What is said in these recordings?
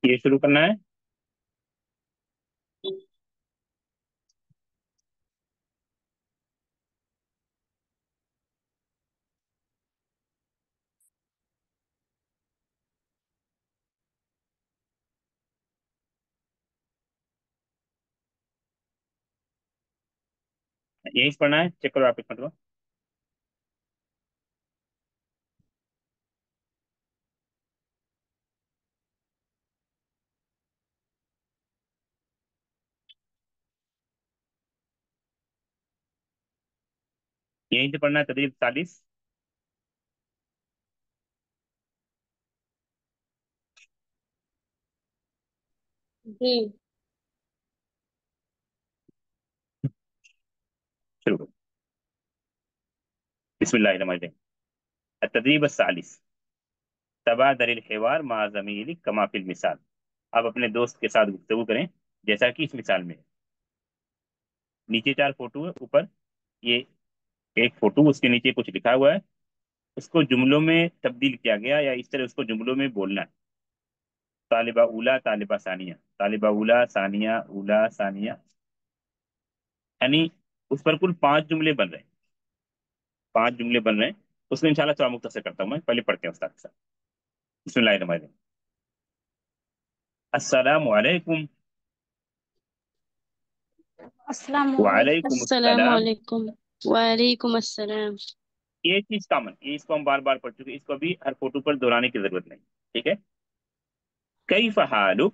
ये शुरू करना है। यही से पढ़ना है, चेक करो आप एक मतलब। यहीं से पढ़ना है, तदरीब 40। जी। शुरू करो। बिस्मिल्लाहिर्रहमानिर्रहीम। तदरीब 40। तबादल हिवार मा ज़मीली कमा फिल मिसाल। आप अपने दोस्त के साथ गुफ्तगू करें जैसा कि इस मिसाल में है। नीचे 4 फोटो है, ऊपर ये एक फोटो, उसके नीचे कुछ लिखा हुआ है। उसको जुमलों में तब्दील किया गया, या इस तरह उसको जुमलों में बोलना है। तालिबा उला, तालिबा सानिया, तालिबा उला सानिया, उला सानिया। यानी उस पर कुल 5 जुमले बन रहे हैं। 5 जुमले बन रहे हैं। उसमें इंशाल्लाह थोड़ा मुख्तसर करता हूँ मैं, पहले पढ़ते हैं उस्ताद के साथ। बिस्मिल्लाहिर्रहमानिर्रहीम। अस्सलामु अलैकुम। वालेकुम अस्सलाम। अस्सलामुअलैकुम। वालेकुम अस्सलाम। ये चीज कॉमन, ये इसको हम बार बार पढ़ चुके हैं, इसको अभी हर फोटो पर दोहराने की जरूरत नहीं। ठीक है। कैफ हालुक।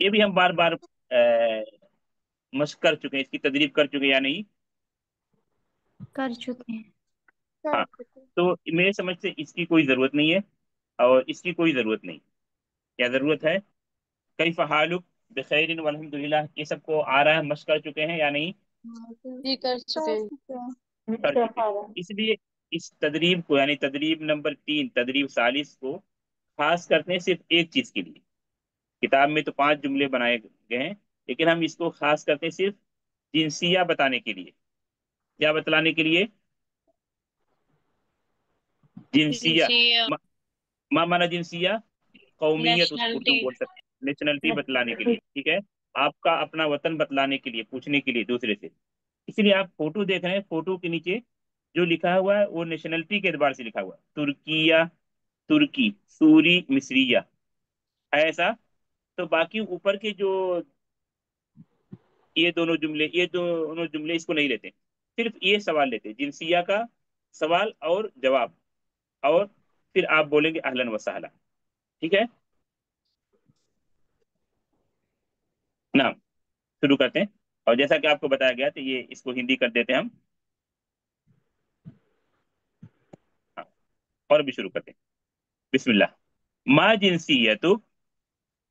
ये भी हम बार बार मशक कर चुके हैं, इसकी तदरीब कर चुके हैं या नहीं। कर चुके हैं। हाँ। तो मेरे समझ से इसकी कोई जरूरत नहीं है, और इसकी कोई जरूरत नहीं। क्या जरूरत है? कैफ हालुक, बिखैरिन वल्हम्दुलिल्लाह, ये सबको आ रहा है, मशक कर चुके हैं या नहीं। जी कर चुके हैं। कर चुके हैं। इसलिए इस तदरीब को, यानी तदरीब नंबर 3, तदरीब 40 को खास करते हैं सिर्फ एक चीज के लिए। किताब में तो 5 जुमले बनाए गए हैं, लेकिन हम इसको खास करते हैं सिर्फ जिनसिया बताने के लिए। क्या बतलाने के लिए? जिनसिया। जिनसिया। मा मा माना जिनसिया? कौमियत, उसको उर्दू नेशनलिटी। में बोल सकते हैं, नेशनलिटी बतलाने के लिए। ठीक है। आपका अपना वतन बतलाने के लिए, पूछने के लिए दूसरे से। इसलिए आप फोटो देख रहे हैं, फोटो के नीचे जो लिखा हुआ है वो नेशनलिटी के एतबार से लिखा हुआ है। तुर्किया, तुर्की, सूरी, मिस्रिया, है ऐसा। तो बाकी ऊपर के जो ये दोनों जुमले इसको नहीं लेते। सिर्फ ये सवाल लेते, जिनसिया का सवाल और जवाब। और फिर आप बोलेंगे अहलन व सहला। ठीक है ना। शुरू करते हैं। और जैसा कि आपको बताया गया, तो ये इसको हिंदी कर देते हैं हम। हाँ, और भी शुरू करते हैं। बिस्मिल्लाह। मा जिनसियतु।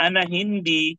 अना हिंदी।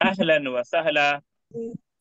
अहलन व सहला।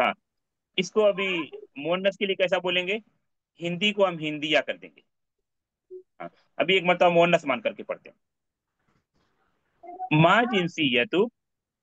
हाँ। इसको अभी मोनस के लिए कैसा बोलेंगे? हिंदी को हम हिंदिया कर देंगे। हाँ। अभी एक मरतबा मोनस मान करके पढ़ते हैं। मा जिनसियतु।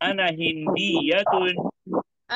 अना हिंदियतुन।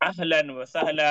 अहलन व सहला।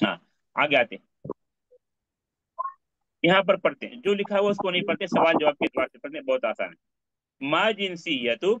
हाँ। आगे आते हैं। यहाँ पर पढ़ते हैं, जो लिखा हुआ उसको नहीं पढ़ते, सवाल जवाब के एतबार से पढ़ते हैं, बहुत आसान है। मा जिनसियतु।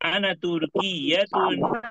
अना तुर्कियतुन। अना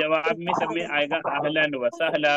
जवाब में सब में आएगा अहलन व सहला।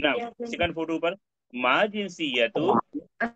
ना। सेकंड फोटो पर, मा जिनसियतु। मा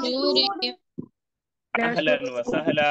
सूरी। अहलन व सहला।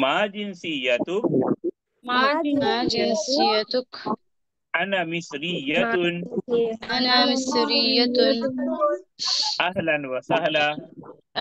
मा जिनसियतु। मा जिनसियतुक। अना मिस्रियतुन। अना मिस्रियतुन। अहलन व सहला।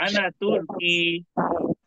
अना तुर्की।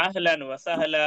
अहलन व सहला।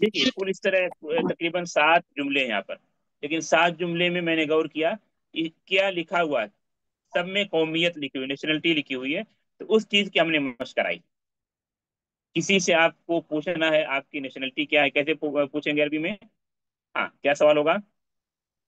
देखिए कुल इस तरह तकरीबन 7 जुमले हैं यहाँ पर। लेकिन 7 जुमले में मैंने गौर किया कि क्या लिखा हुआ है। सब में कौमियत लिखी हुई, नेशनलिटी लिखी हुई है। तो उस चीज की हमने मशक कराई। किसी से आपको पूछना है आपकी नेशनलिटी क्या है, कैसे पूछेंगे अरबी में? हाँ, क्या सवाल होगा?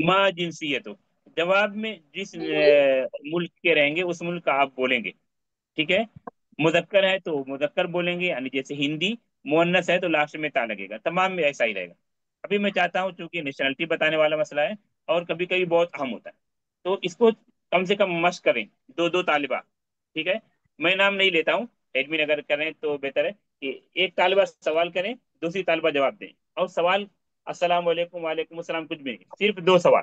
माँ जिनसियत हो। जवाब में जिस मुल्क के रहेंगे उस मुल्क का आप बोलेंगे। ठीक है। मुजक्कर है तो मुजक्कर बोलेंगे, यानी जैसे हिंदी। मुअन्नस है तो लास्ट में ता लगेगा। तमाम में ऐसा ही रहेगा। अभी मैं चाहता हूँ, चूंकि नेशनलिटी बताने वाला मसला है और कभी कभी बहुत अहम होता है, तो इसको कम से कम मश्क करें। दो दो तालिबा। ठीक है। मैं नाम नहीं लेता हूँ। एडमिन अगर करें तो बेहतर है कि एक तालिबा सवाल करें, दूसरी तालिबा जवाब दें। और सवाल अस्सलाम वालेकुम, वालेकुम अस्सलाम कुछ भी नहीं, सिर्फ 2 सवाल।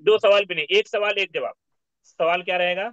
2 सवाल भी नहीं, एक सवाल एक जवाब। सवाल क्या रहेगा?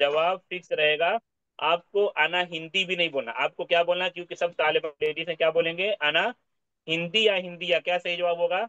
जवाब फिक्स रहेगा। आपको आना हिंदी भी नहीं बोलना। आपको क्या बोलना, क्योंकि सब तालिब लेडीज हैं, क्या बोलेंगे? आना हिंदी या हिंदी या क्या सही जवाब होगा?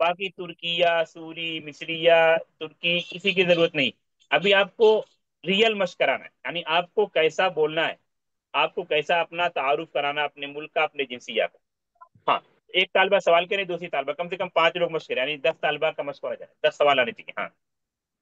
बाकी तुर्किया, सूरी, मिस्रिया, तुर्की किसी की जरूरत नहीं। अभी आपको रियल मशक कराना है, यानी आपको कैसा बोलना है। आपको कैसा अपना तारुफ कराना, अपने मुल्क का, अपने जिंसिया का। हाँ। एक तालबा सवाल करें, दूसरी तालबा, कम से कम 5 लोग मशक करें, यानी 10 तालबा का मशक हो जाए, 10 सवाल आने चाहिए। हाँ।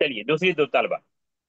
चलिए दूसरी 2 तालबा।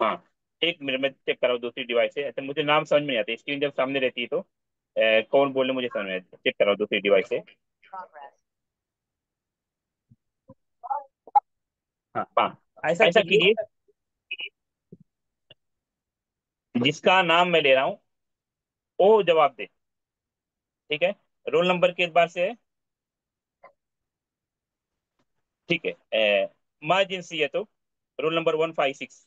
हाँ। 1 मिनट में चेक कराओ दूसरी डिवाइस से। अच्छा, मुझे नाम समझ में नहीं आते, स्क्रीन जब सामने रहती है तो कौन बोले मुझे समझ में आता है। चेक कराओ दूसरी डिवाइस से। हाँ हाँ। ऐसा ऐसा कीजिए। कीजिए, जिसका नाम मैं ले रहा हूँ वो जवाब दे। ठीक है। रोल नंबर के एतबार से है। ठीक है। माँ जिनसियत हो। Roll number 156।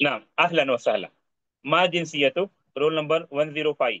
नाम अहलन व सहला। माँ जिनसियत हो। Roll number 105।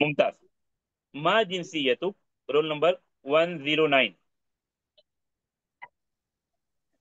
मुमताज। माँ जिनसियत हो। Roll number 109।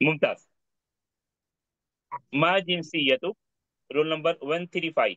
मुमताज। माँ जिनसियत हो। Roll number 135।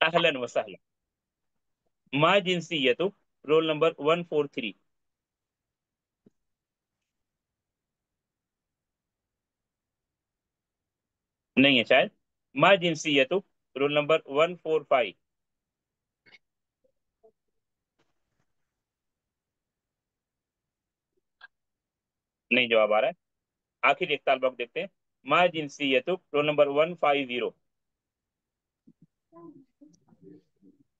अहलन व सहला। माँ जिनसियत हो। Roll number 143। नहीं है शायद। माँ जिनसियत हो। Roll number 145। नहीं जवाब आ रहा है। आखिर एक ताल बक देखते हैं। माँ जिनसियत हो। Roll number 150।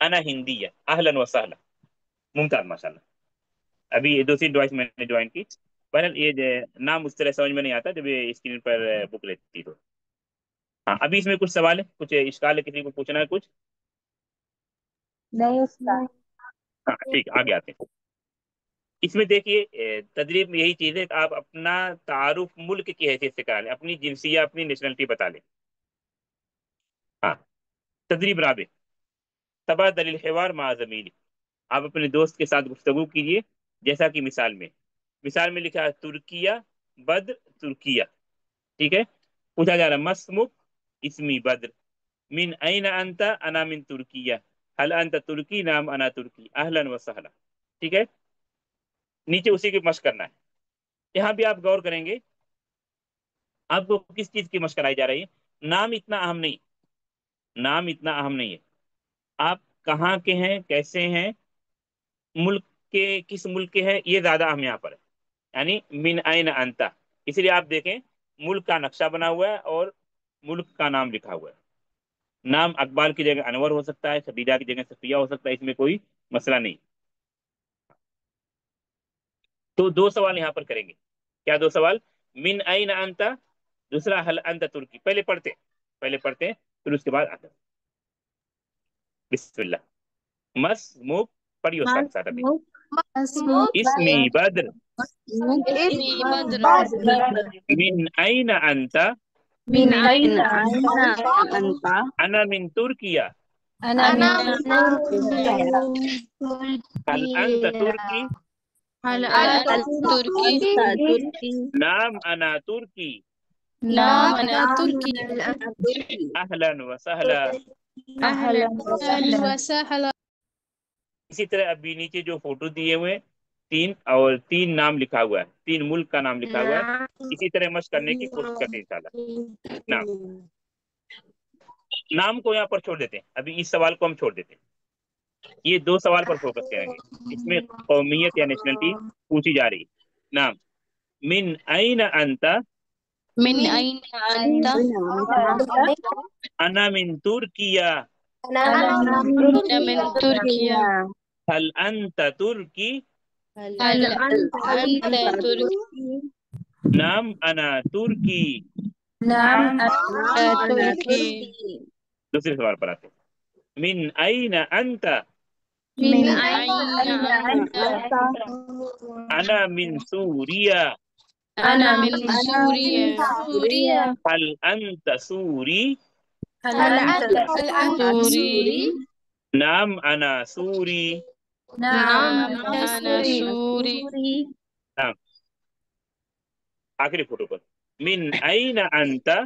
अना हिंदी है। अहलन व सहला। मुमताज माशाल्लाह। अभी ये दूसरी डिवाइस मैंने ज्वाइन की। बहरहाल ये नाम उस तरह समझ में नहीं आता जब ये स्क्रीन पर बुक लेती तो। हाँ, अभी इसमें कुछ सवाल है, कुछ इश्काल है, किसी को पूछना है कुछ? नहीं उसका हाँ ठीक है, आगे आते हैं। इसमें देखिए तदरीब में यही चीज है कि आप अपना तारुफ मुल्क की हैसियत से करा लें, अपनी जिनसिया, अपनी नेशनलिटी बता लें। हाँ। तदरीब राबे। तबादल हिवार मा ज़मीली। आप अपने दोस्त के साथ गुफ्तगू कीजिए, जैसा कि मिसाल में लिखा है तुर्किया बद्र तुर्किया। ठीक है। पूछा जा रहा है मस्मुक, इसमी बद्र, मिन अइन अंता, अना मिन तुर्किया, हल अंत तुर्की, नाम अना तुर्की, अहलन व सहला। ठीक है। नीचे उसी की मशक करना है। यहाँ भी आप गौर करेंगे, आपको किस चीज की मशक कराई जा रही है। नाम इतना अहम नहीं, नाम इतना अहम नहीं है। आप कहाँ के हैं, कैसे हैं, मुल्क के किस मुल्क के हैं, ये ज्यादा अहम यहाँ पर है। यानी मिन आइन अंता, इसलिए आप देखें मुल्क का नक्शा बना हुआ है और मुल्क का नाम लिखा हुआ है। नाम अकबाल की जगह अनवर हो सकता है, खदीजा की जगह सफिया हो सकता है, इसमें कोई मसला नहीं। तो दो सवाल यहाँ पर करेंगे। क्या दो सवाल? मिन आइन अंता, दूसरा हल अंत तुर्की। पहले पढ़ते हैं, फिर उसके बाद आता। बिस्मिल्लाह। मस मुख, पढ़ियो साथ साथ अभी। इसमी बद्र, इसमी बद्र, मिन आइन अंता, मिन अय्न अंता, अना मिन तुर्किया, अना हल अंत तुर्की, हल तुर्की, नाम अना तुर्की, नाम अना तुर्की, अहलन व सहला। अहलन व सहला। इसी तरह अभी नीचे जो फोटो दिए हुए हैं, तीन और तीन नाम लिखा हुआ है, तीन मुल्क का नाम लिखा हुआ है। इसी तरह मशक करने की कोशिश करते हैं इंशाल्लाह। नाम, नाम को यहाँ पर छोड़ देते हैं, अभी इस सवाल को हम छोड़ देते हैं। ये दो सवाल पर फोकस करेंगे। इसमें कौमियत या नेशनलिटी पूछी जा रही। नाम, मिन अइन अंता, मिन अय्न अंता, अना मिन तुर्किया, अना मिन तुर्किया, हल अंत तुर्की, हल अंत तुर्की, नाम अना तुर्की। तुर्की। दूसरे सवाल पर आते हैं। मिन अइन अंता, मिन अय्न अंता, अना मिन सूरिया, अना मिन सूरिया, हल अंत सूरी, हल अंत सूरी, नाम अना सूरी। नाम अना सूरी। नाम, आखिरी फोटो पर। मिन अइन अंता,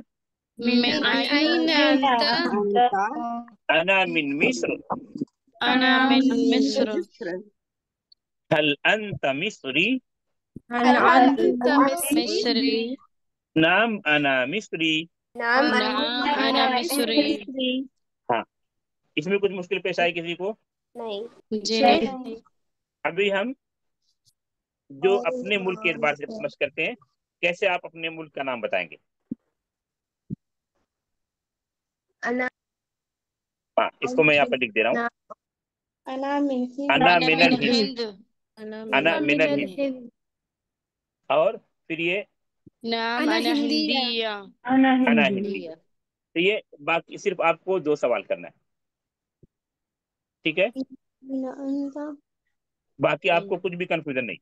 मिन अय्न अंता, अना मिन मिस्र, अना मिन मिस्र, हल अंत मिस्री, हल अंत मिस्री, नाम अना मिस्री। नाम अना मिस्री। हाँ, इसमें कुछ मुश्किल पेश आई किसी को? जी नहीं। अभी हम जो अपने मुल्क के एतबार से समझ करते हैं, कैसे आप अपने मुल्क का नाम बताएंगे? हाँ, इसको मैं यहाँ पर लिख दे रहा हूँ। अना अना मिनल मिन हिंद, हिंद, अना मिनल हिंद। और फिर ये नाम अना हिंदिया, अना हिंदी। तो ये बाकी सिर्फ आपको दो सवाल करना है। ठीक है। बाकी आपको कुछ भी कंफ्यूजन नहीं।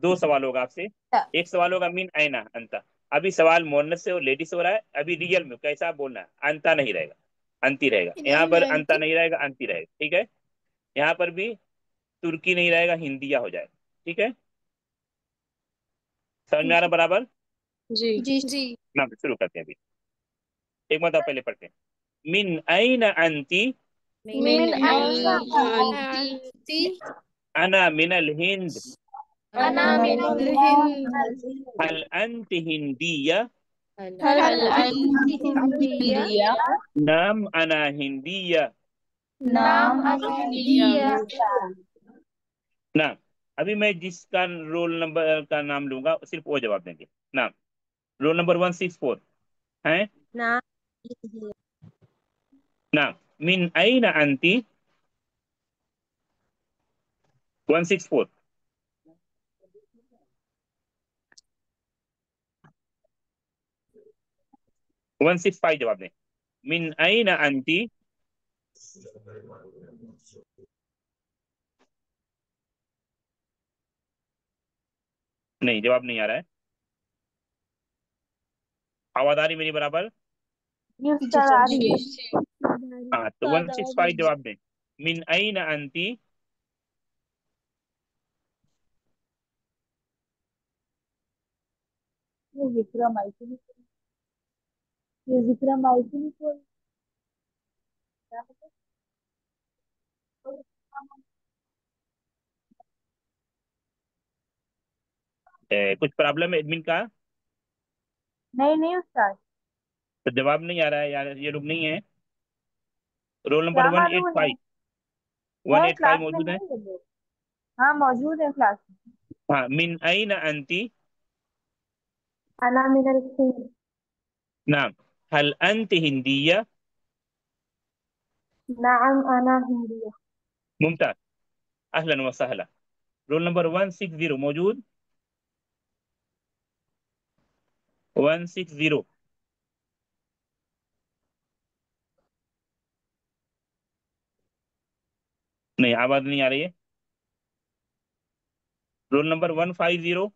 दो सवाल होगा आपसे। एक सवाल होगा मीन आईना अंता। अभी सवाल मोहन्नस से और लेडीज से हो रहा है। अभी रियल में कैसा बोलना है, अंता नहीं रहेगा, अंती रहेगा। यहाँ पर अंता नहीं रहेगा, अंती रहेगा। ठीक है। यहाँ पर भी तुर्की नहीं रहेगा, हिंदिया हो जाएगा। ठीक है। समझ में आ रहा बराबर? जी। ना शुरू करते हैं अभी। एक मतलब पहले पढ़ते हैं। मिन आईना अंती, मिन अय्न अंती, अना मिनल हिंद, अना मिन हिंद, हल अंत हिंदिया, हल अंत हिंदिया, नाम अना हिंदिया। हिंदिया। नाम, अभी मैं जिसका रोल नंबर का नाम लूंगा सिर्फ वो जवाब देंगे। नाम, रोल नंबर 164 है। नाम, मिन अइन अंती, 164। 165 जवाब दें। मिन अइन अंती, नहीं जवाब नहीं आ रहा है। आवाज आ रही मेरी बराबर? जी। हाँ, तो 165 जवाब दें। मिन अइन अंती, ये विक्रम आई थी, ये विक्रम आई थी कोई, क्या पता। कुछ प्रॉब्लम है एडमिन का? नहीं नहीं उस्ताद। तो जवाब नहीं आ रहा है यार, ये लोग नहीं है। रोल नंबर क्या वन एट मालूम फाइव वन है एट क्लास फाइव में मौजूद है। है ये लोग। हाँ मौजूद है क्लास में। हाँ, मिन अइन अंती। अना मिनल हिंद। नाम, हल अंत हिंदिया। नाम अना हिंदी। मुमताज, अहलन व सहला। रोल नंबर 160 मौजूद? 160। नहीं, आवाज नहीं आ रही है। Roll number 150।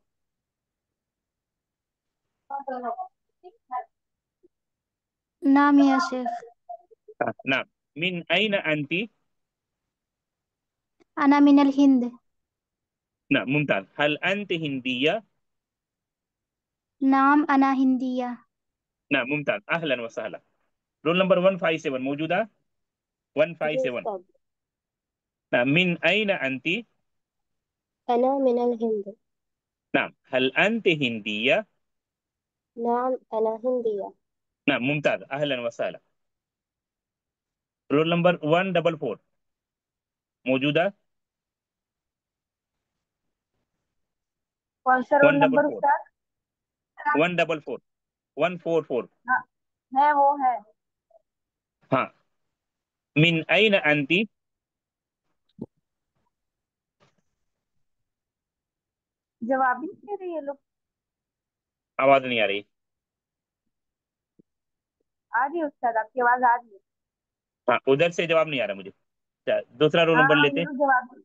नाम या शेख। नाम, मिन अइन अंती। अना मिनल हिंद। नाम, मुमताज, हल अंत हिंदिया। नाम अना हिंदिया। नाम, मुमताज, अहलन व सहला। रोल नंबर 157 मौजूदा? जी 157। उस्ताद। नाम, मिन अइन अंती। अना मिनल हिंद। नाम, हल अंत हिंदिया। नाम अना हिंदिया। नाम, मुमताज, अहलन व सहला। रोल नंबर 144 मौजूदा? कौन सा roll one double number four उस्ताद? 144 144। हाँ, है वो है। हाँ, मिन अइन अंती। जवाब ही नहीं दे रहे ये लोग। आवाज नहीं आ रही। आ रही है उस्ताद, आपकी आवाज आ रही है। हाँ, उधर से जवाब नहीं आ रहा मुझे। अच्छा, दूसरा रोल हाँ नंबर हाँ, लेते ये हैं। लोग जवाब।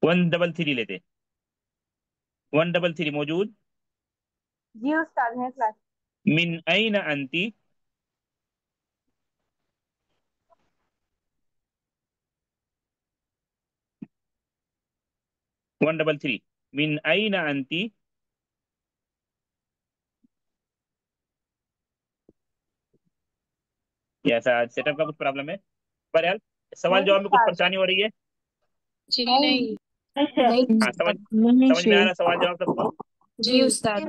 133 लेते हैं। 133 मौजूद? जी उस्ताद है क्लास। मिन अइन अंती। 133, मिन अइन अंती। ये ऐसा सेटअप का कुछ प्रॉब्लम है? पर यार, सवाल नहीं जवाब में कुछ उस्ताद। परेशानी हो रही है? जी नहीं नहीं। नहीं नहीं हाँ, समझ उस्ताद। नहीं समझ में आ शेख। रहा सवाल जवाब सबको? जी उस्ताद।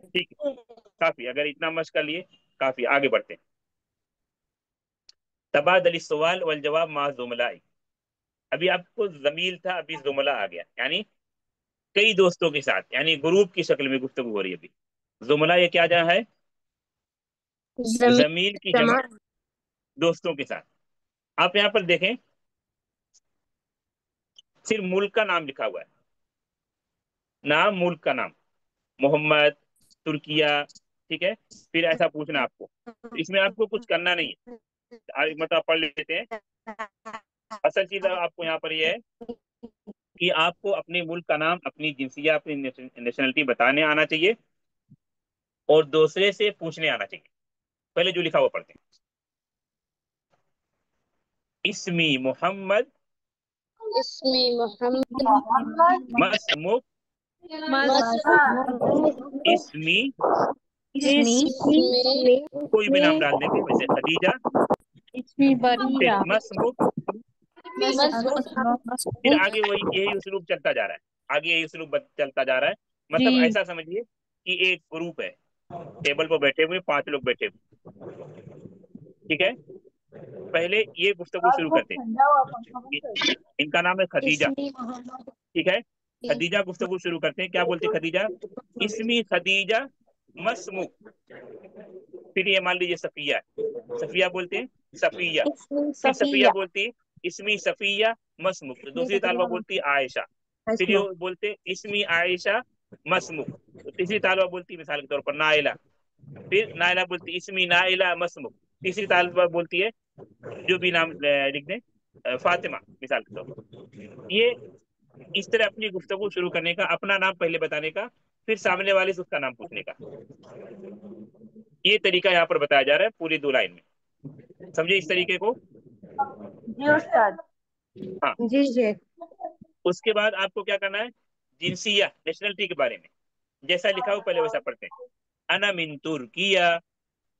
ठीक है, काफी। अगर इतना मश्क कर लिए, काफी। आगे बढ़ते हैं। तबादल सवाल वल जवाब मा जुमलाई। अभी आपको जमील था, अभी जुमला आ गया, यानी कई दोस्तों के साथ, यानी ग्रुप की शक्ल में गुफ्तगू हो रही है अभी। जुमला ये क्या जहाँ है? जमीन जमील की जमा, जमा। दोस्तों के साथ। आप यहाँ पर देखें, सिर्फ मुल्क का नाम लिखा हुआ है। नाम, मुल्क का नाम, मोहम्मद, तुर्किया। ठीक है, फिर ऐसा पूछना आपको, तो इसमें आपको कुछ करना नहीं है। मतलब पढ़ लेते हैं। असल चीज आपको यहाँ पर यह है कि आपको अपने मुल्क का नाम, अपनी जिंसिया, अपनी नेशनलिटी बताने आना चाहिए, और दूसरे से पूछने आना चाहिए। पहले जो लिखा हुआ पढ़ते हैं। इस्मी मोहम्मद, इसमें मोहम्मद। मोहम्मद। मसमुक। मसरूफ। इस्मी, इसमें कोई भी नाम डाल देंगे, वैसे खदीजा। फिर मसमुक। फिर मसरूफ। आगे वही यही उसलूब चलता जा रहा है, आगे यही उसलूब चलता जा रहा है। मतलब ऐसा समझिए कि एक ग्रुप है, टेबल पर बैठे हुए 5 लोग बैठे हुए। ठीक है, पहले ये गुफ्तगू और शुरू वो करते ठंडा हुआ पंखा बंद कर हैं। इनका नाम है खदीजा। इसमें मोहम्मद। ठीक है, खदीजा गुफ्तगू शुरू करते हैं। क्या बोलते हैं खदीजा? इसमी खदीजा मसमुक। फिर ये मान लीजिए सफिया है, सफिया बोलते हैं सफिया। इसमें फिर सफिया सफिया। बोलती है इसमी सफिया मसमुक। तो दूसरी तालबा बोलती है आयशा। फिर ये बोलते हैं इसमी आयशा मसमुक। तो तीसरी तालबा बोलती है मिसाल के तौर पर नाइला। फिर नाइला बोलती है इसमी नाइला मसमुक। तीसरी तालबा बोलती है जो भी नाम लिख दें, फातिमा मिसाल के तौर पर। ये इस तरह अपनी गुफ्तगू शुरू करने का, अपना नाम पहले बताने का, फिर सामने वाले से उसका नाम पूछने का, ये तरीका यहाँ पर बताया जा रहा है पूरी 2 लाइन में। समझे इस तरीके को? जी उस्ताद। हाँ। जी जी। उसके बाद आपको क्या करना है? जिंसिया नेशनलिटी के बारे में, जैसा लिखा हो पहले वैसा पढ़ते हैं। अना मिन तुर्किया।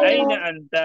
अइन अंता।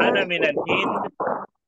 अना मिन अल हिंद।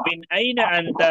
मिन अइन अंता।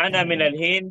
अना मिन अल हिंद।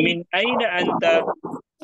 मिन अइन अंता।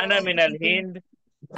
अना मिन अल हिंद।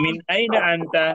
मिन अइन अंता।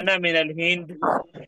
अना मिन अल हिंद।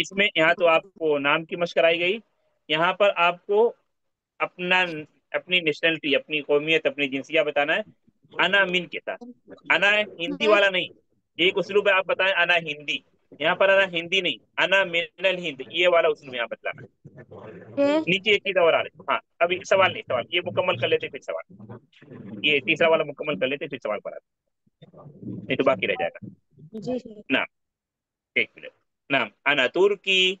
इसमें यहाँ तो आपको नाम की मशक कराई गई। यहाँ पर आपको अपना अपनी नेशनलिटी, अपनी कौमियत, अपनी जिंसिया बताना है अना मिन के साथ। अना हिंदी वाला नहीं, एक उस्लूब है आप बताएं अना हिंदी। यहाँ पर अना हिंदी नहीं, अना मिनल हिंद, ये वाला उस्लूब यहाँ बतलाना है। नीचे एक चीज और आ रही, हाँ अभी सवाल नहीं, सवाल ये मुकम्मल कर लेते फिर सवाल, ये तीसरा वाला मुकम्मल कर लेते फिर सवाल पर आते, नहीं तो बाकी रह जाएगा। जी। नाम, एक मिनट। नाम अना तुर्की।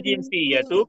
जिनसियतुक।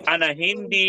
अना हिंदी।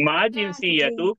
मा जिनसियतुक।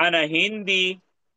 अना हिंदी।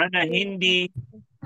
अना हिंदी।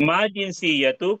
मा जिनसियतुक।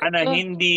अना हिंदी।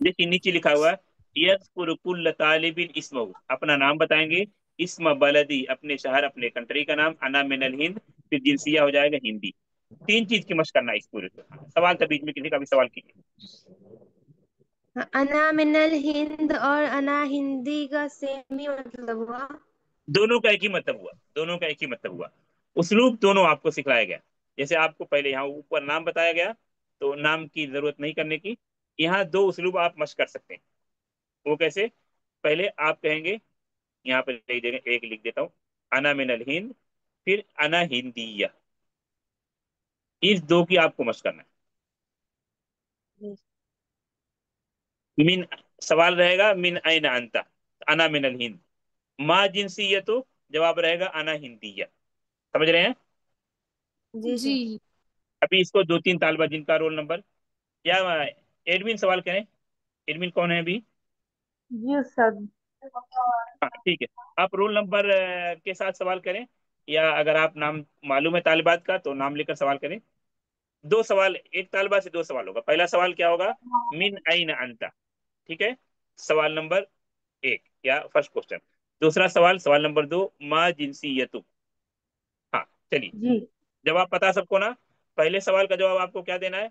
देखिए नीचे लिखा हुआ है यज़कुरु कुल्ल तालिबिन इस्महु, अपना नाम बताएंगे। इस्म बलदी, अपने शहर अपने कंट्री का नाम। अना मिनल हिंद, फिर जिनसिया हो जाएगा हिंदी। तीन चीज की मशक करना है इस पूरे को। सवाल था बीच में किसी का भी सवाल कीजिए। अना मिनल हिंद और अना हिंदी का सेम ही मतलब हुआ। दोनों का एक ही मतलब हुआ, दोनों का एक ही मतलब हुआ। उसलूब दोनों आपको सिखलाया गया। जैसे आपको पहले यहाँ ऊपर नाम बताया गया तो नाम की जरूरत नहीं करने की। यहाँ दो उसलूब आप मशक कर सकते हैं। वो कैसे? पहले आप कहेंगे, यहाँ पे लिख देंगे, एक लिख देता हूँ, अना मिनल हिंद, फिर अना हिंदिया। इस दो की आपको मशक करना है। मिन, सवाल रहेगा मिन अन अंता, अना मिनल हिंद। मा जिनसियत, तो जवाब रहेगा अना हिंदिया। समझ रहे हैं? जी अभी इसको दो तीन तालबा जिनका रोल नंबर, या एडमिन सवाल करें। एडमिन कौन है अभी? जी उस्ताद। हाँ ठीक है, आप रोल नंबर के साथ सवाल करें, या अगर आप नाम मालूम है तालिबात का तो नाम लेकर सवाल करें। दो सवाल, एक तालिबा से दो सवाल होगा। पहला सवाल क्या होगा? मिन अइन अंता, ठीक है, सवाल नंबर एक या फर्स्ट क्वेश्चन। दूसरा सवाल, सवाल नंबर दो, मा जिनसियतु। हाँ चलिए, जी। जवाब पता सबको ना? पहले सवाल का जवाब आपको क्या देना है?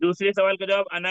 दूसरे सवाल का जवाब अना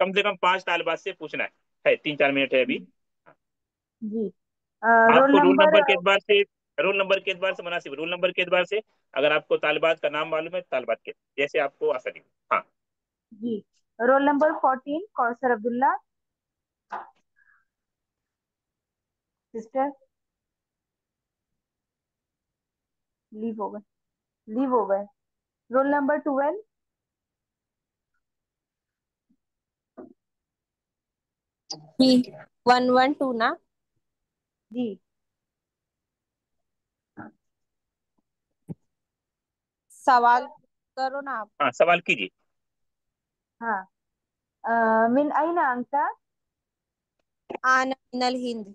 कम से कम पांच तालिबात से पूछना है 3-4 मिनट है अभी। जी। रोल आपको रोल नंबर। नंबर के एतबार से, रोल नंबर के एतबार से मुनासिब, रोल नंबर के एतबार से अगर आपको तालिबात का नाम मालूम है, तालिबात के जैसे आपको आसानी हो। हाँ जी। Roll number 14 Kausar Abdullah sister. Leave हो गए, लीव हो गए। रोल नंबर 12 जी 112 ना। जी। सवाल करो ना आप। हाँ सवाल कीजिए। हाँ। मिन अइन अंता? आना मिनल हिंद।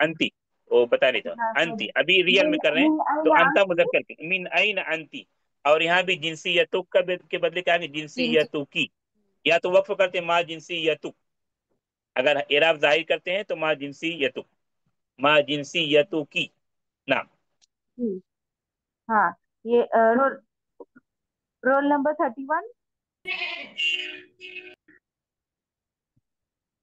अंति, वो बता नहीं था। हाँ अंति सॉरी। अभी रियल मिन में कर रहे हैं, मिन तो अइन अंता अंती? मुजक्कर के मिन अइन अंति। और यहाँ भी जिनसियतुक का के बदले क्या है? जिनसी जिनसियतु की। या तो वक्फ करते हैं माँ जिनसियतुक, अगर एराब जाहिर करते हैं तो माँ जिनसियतुक, माँ जिनसियतु की नाम। जी। हाँ। ये रोल नंबर 31।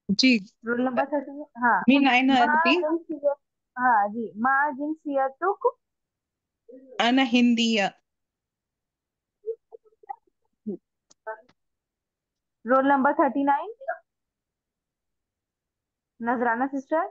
जी। Roll number 30। हाँ। मी नाइन माँ अरबी। जिनसियत। हाँ जी, माँ जिनसियतुक। अना हिंदिया। रोल नंबर 39 नजराना सिस्टर।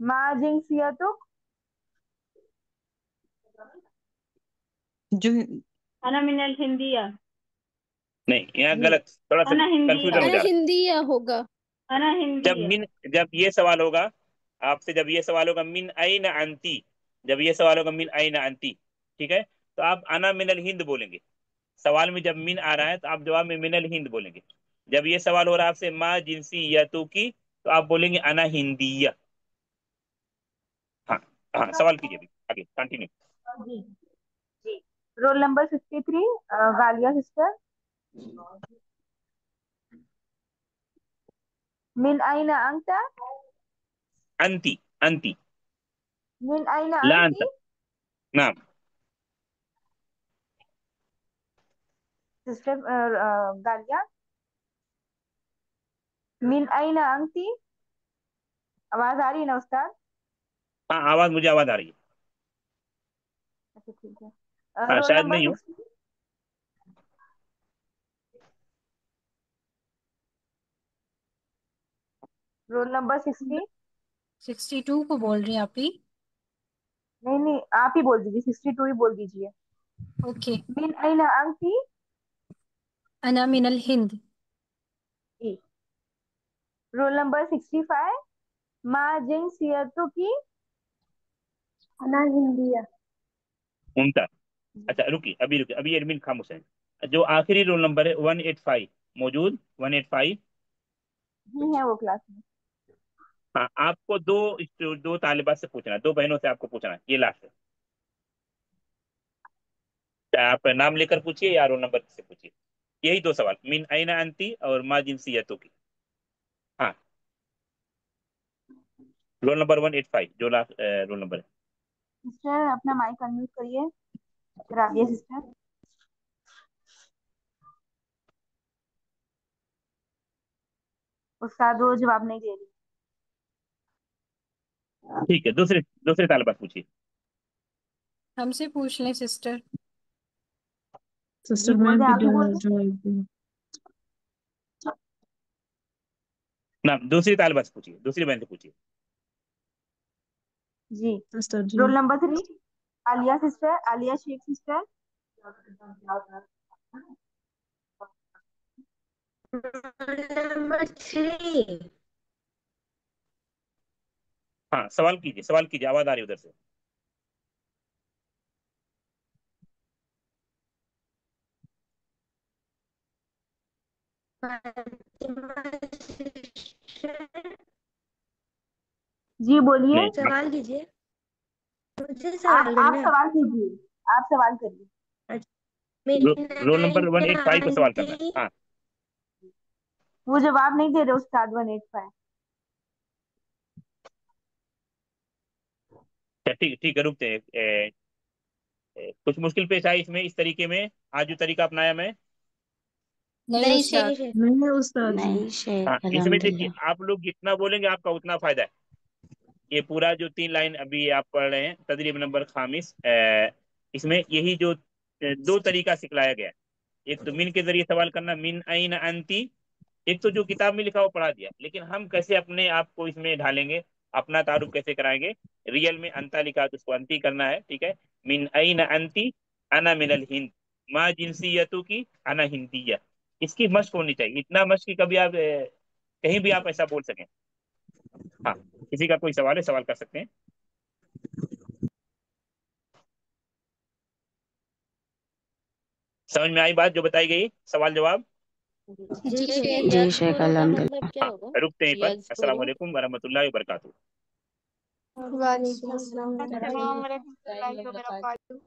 मा जिंसियतुक। जो अना मिनल हिंदिया। नहीं, यहाँ जी। गलत, थोड़ा सा अना हिंदिया। कंफ्यूजन हो अना जा रहा हिंदिया होगा। अना है। हिंदिया। जब ये सवाल होगा आपसे, जब ये सवाल होगा मिन अइन अंती, जब ये सवाल होगा मिन अइन अंती, ठीक है, तो आप अना मिनल हिंद बोलेंगे। सवाल में जब मिन आ रहा है तो आप जवाब में मिनल हिंद बोलेंगे। जब ये सवाल हो रहा है आपसे मा जिनसी यतु की, तो आप बोलेंगे अना हिंदिया। हाँ, हाँ, सवाल कीजिए अभी, आगे कंटिन्यू। जी। जी। Roll number 53, Ghaliya sister. मिन आइना अंता। अंती, अंती, मिन आइना ला अंत, अंती। नाम। सिस्टर गालिया। मिन आइना अंती। आवाज आ रही है ना उस्ताद? हाँ, आवाज, मुझे आवाज आ रही है। अच्छा ठीक है। हाँ, रोल शायद नंबर नहीं हो। 60। Roll number 60। 62 को बोल रही हैं आप ही? नहीं नहीं, आप ही बोल दीजिए, 62 ही बोल दीजिए। ओके। मिन आइना अंती। अना मिनल हिंद। जी। रोल नंबर 65, मा जिंसियतु की। अना हिंदिया। उनका। अच्छा, रुकिए, अभी रुकिए, अभी एडमिन खामोश है। जो आखिरी रोल नंबर है 185 मौजूद, 185। जी है वो क्लास में। हाँ, आपको दो तालिबात से पूछना है, दो बहनों से आपको पूछना है, ये लास्ट है। चाहे आप नाम लेकर पूछिए या रोल नंबर से पूछिए। यही दो सवाल, मिन अइना अंती और मा जिनसियतु की। हाँ, रोल नंबर 185 जो लास्ट रोल नंबर है। सिस्टर अपना माइक अनम्यूट करिए। राबिया सिस्टर। उस्ताद वो जवाब नहीं दे रही। ठीक है, दूसरे दूसरे तालिबात पूछिए। हमसे पूछ लें सिस्टर। जी सिस्टर बोल मैं दे, भी आप ही बोल दे। जवाब दूं। ना, दूसरी तालिबात से पूछिए, दूसरी बहन से पूछिए। जी। सिस्टर जी। Roll number 3, Aaliya sister, Aaliya Shaikh sister. Number 3। हाँ, सवाल कीजिए, सवाल कीजिए, आवाज आ रही है उधर से। जी बोलिए। नहीं, सवाल कीजिए, मुझे आप सवाल आप करना है। सवाल कीजिए। आप सवाल करिए। अच्छा, रोल नंबर मिन 185 पर सवाल करना है। आंटी। हाँ। वो जवाब नहीं दे रहे उस्ताद 185। अच्छा, ठीक ठीक है, रुकते हैं। कुछ मुश्किल पेश आई इसमें, इस तरीके में आज जो तरीका अपनाया मैं। नहीं नहीं उस्ताद। शेख। नहीं है उस्ताद जी। नहीं हाँ, शेख, इसमें देखिए, अल्हम्दुलिल्लाह। आप लोग जितना बोलेंगे आपका उतना फायदा है। ये पूरा जो 3 लाइन अभी आप पढ़ रहे हैं, तदरीब नंबर खामिस, इसमें यही जो दो तरीका सिखलाया गया है। एक तो मिन के जरिए सवाल करना, मिन अइन अंती। एक तो जो किताब में लिखा वो पढ़ा दिया, लेकिन हम कैसे अपने आप को इसमें ढालेंगे, अपना तारुफ कैसे कराएंगे। रियल में अंता लिखा है तो उसको अंती करना है, ठीक है। मिन अइन अंती, अना मिनल हिंद, मा जिनसियतु की, अना हिंदिया। इसकी मश्क होनी चाहिए, इतना मश्क कि कभी आप कहीं भी आप ऐसा बोल सकें। हाँ, किसी का कोई सवाल है, सवाल कर सकते हैं। समझ में आई बात जो बताई गई, सवाल जवाब। जी जी शेख, शेख। जी शेख, अल्हम्दुलिल्लाह। मतलब क्या हाँ, होगा? रुकते हैं पर। अस्सलाम यज़कुरु। वालेकुम वरहमतुल्लाहि वबरकातुहू। वालेकुम अस्सलाम। अस्सलाम वालेकुम।